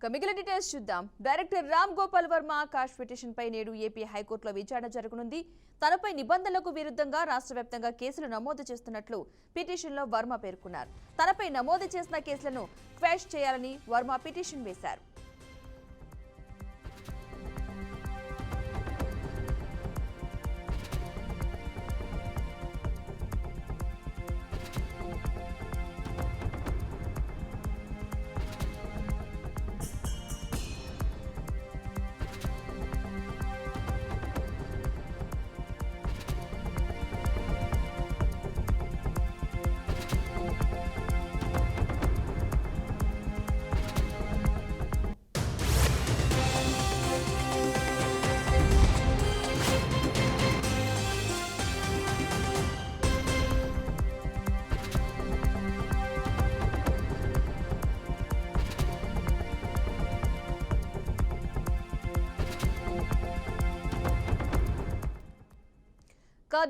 మిగిలిన డీటెయిల్స్ చూద్దాం. Director Ram Gopal Varma quash petition పై నేడు ఏపీ హైకోర్టులో విచారణ జరగనుంది. తనపై నిబంధనలకు విరుద్ధంగా రాష్ట్ర వ్యాప్తంగా కేసులు నమోదు చేస్తున్నట్లు పిటిషన్లో వర్మ పేర్కొన్నారు. తనపై నమోదు చేసిన కేసులను క్వాష్ చేయాలని వర్మ పిటిషన్ వేశారు.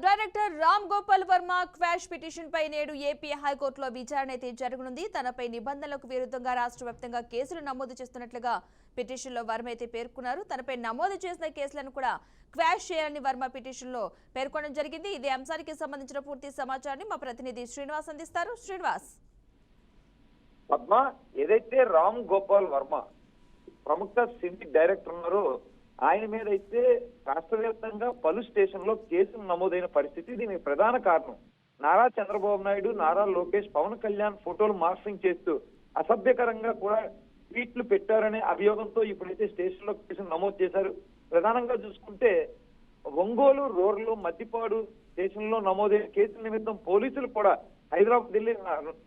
Director Ram Gopal Varma quash petition పై నేడు ఏపీ హైకోర్టులో విచారణ అయితే జరగనుంది. తనపై నిబంధనలకు విరుద్ధంగా రాష్ట్ర వ్యాప్తంగా కేసులు నమోదు చేస్తున్నట్లుగా పిటిషన్లో వర్మ అయితే పేర్కొన్నారు. తనపై నమోదు చేసిన కేసులను కూడా క్వాష్ చేయాలని వర్మ పిటిషన్లో పేర్కొనడం జరిగింది. ఇదే అంశానికి సంబంధించిన పూర్తి సమాచారాన్ని మా ప్రతినిధి శ్రీనివాస్ అందిస్తారు. శ్రీనివాస్, పద్మ, ఏదైతే రామ్ గోపాల్ వర్మ ప్రముఖ సినీ డైరెక్టర్ ఉన్నారో ఆయన మీద అయితే రాష్ట్ర వ్యాప్తంగా పలు స్టేషన్లో కేసులు నమోదైన పరిస్థితి. దీనికి ప్రధాన కారణం నారా చంద్రబాబు నాయుడు, నారా లోకేష్, పవన్ కళ్యాణ్ ఫోటోలు మార్ఫింగ్ చేస్తూ అసభ్యకరంగా కూడా ట్వీట్లు పెట్టారనే అభియోగంతో ఇప్పుడైతే స్టేషన్ లో కేసులు నమోదు చేశారు. ప్రధానంగా చూసుకుంటే ఒంగోలు, రూరల్, మద్దిపాడు స్టేషన్ లో నమోదైన కేసుల నిమిత్తం పోలీసులు కూడా హైదరాబాద్ ఢిల్లీ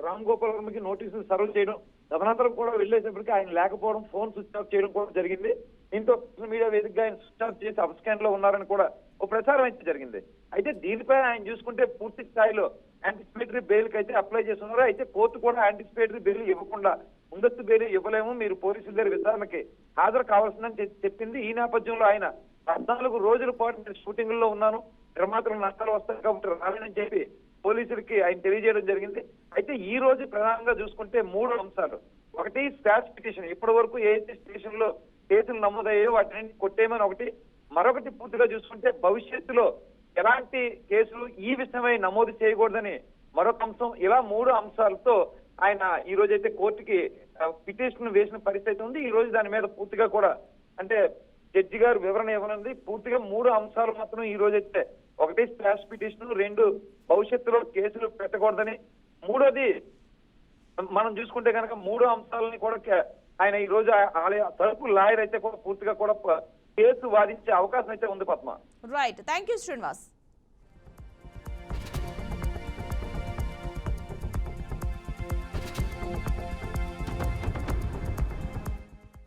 రామ్ గోపాల్ వర్మకి నోటీసులు సర్వ్ చేయడం, తదనంతరం కూడా వెళ్లేసేపటికి ఆయన లేకపోవడం, ఫోన్ స్విచ్ ఆఫ్ చేయడం కూడా జరిగింది. దీంతో సోషల్ మీడియా వేదికగా ఆయన స్విచ్ ఆఫ్ చేసి అబ్స్కాండ్ లో ఉన్నారని కూడా ఒక ప్రచారం అయితే జరిగింది. అయితే దీనిపై ఆయన చూసుకుంటే పూర్తి స్థాయిలో యాంటిసిపేటరీ బెయిల్ కి అయితే అప్లై చేస్తున్నారు. అయితే కోర్టు కూడా యాంటిసిపేటరీ బెయిల్ ఇవ్వకుండా ముందస్తు బెయిల్ ఇవ్వలేము, మీరు పోలీసుల దగ్గర విచారణకి హాజరు కావాల్సిందని చెప్పింది. ఈ నేపథ్యంలో ఆయన 14 రోజుల పాటు నేను షూటింగ్ లో ఉన్నాను, నిర్మాతలకు నష్టాలు వస్తాయి కాబట్టి రాలేనని చెప్పి పోలీసులకి ఆయన తెలియజేయడం జరిగింది. అయితే ఈ రోజు ప్రధానంగా చూసుకుంటే 3 అంశాలు. ఒకటి స్క్వాష్ పిటిషన్, ఇప్పటి వరకు ఏదైతే స్టేషన్ లో కేసులు నమోదయ్యాయో వాటిని కొట్టేయమని ఒకటి. మరొకటి పూర్తిగా చూసుకుంటే భవిష్యత్తులో ఎలాంటి కేసులు ఈ విషయమై నమోదు చేయకూడదని మరొక అంశం. ఇలా 3 అంశాలతో ఆయన ఈ రోజు అయితే కోర్టుకి పిటిషన్ వేసిన పరిస్థితి ఉంది. ఈ రోజు దాని మీద పూర్తిగా కూడా అంటే జడ్జి గారు వివరణ ఇవ్వనుంది. పూర్తిగా 3 అంశాలు మాత్రం ఈ రోజు అయితే, ఒకటి స్క్వాష్ పిటిషన్, 2 భవిష్యత్తులో కేసులు పెట్టకూడదని, 3వది మనం చూసుకుంటే కనుక 3 అంశాలని కూడా ఆయన ఈ రోజు తరపు లాయర్ అయితే కూడా పూర్తిగా కూడా కేసు వాదించే అవకాశం అయితే ఉంది. Padma, right, thank you Srinivas.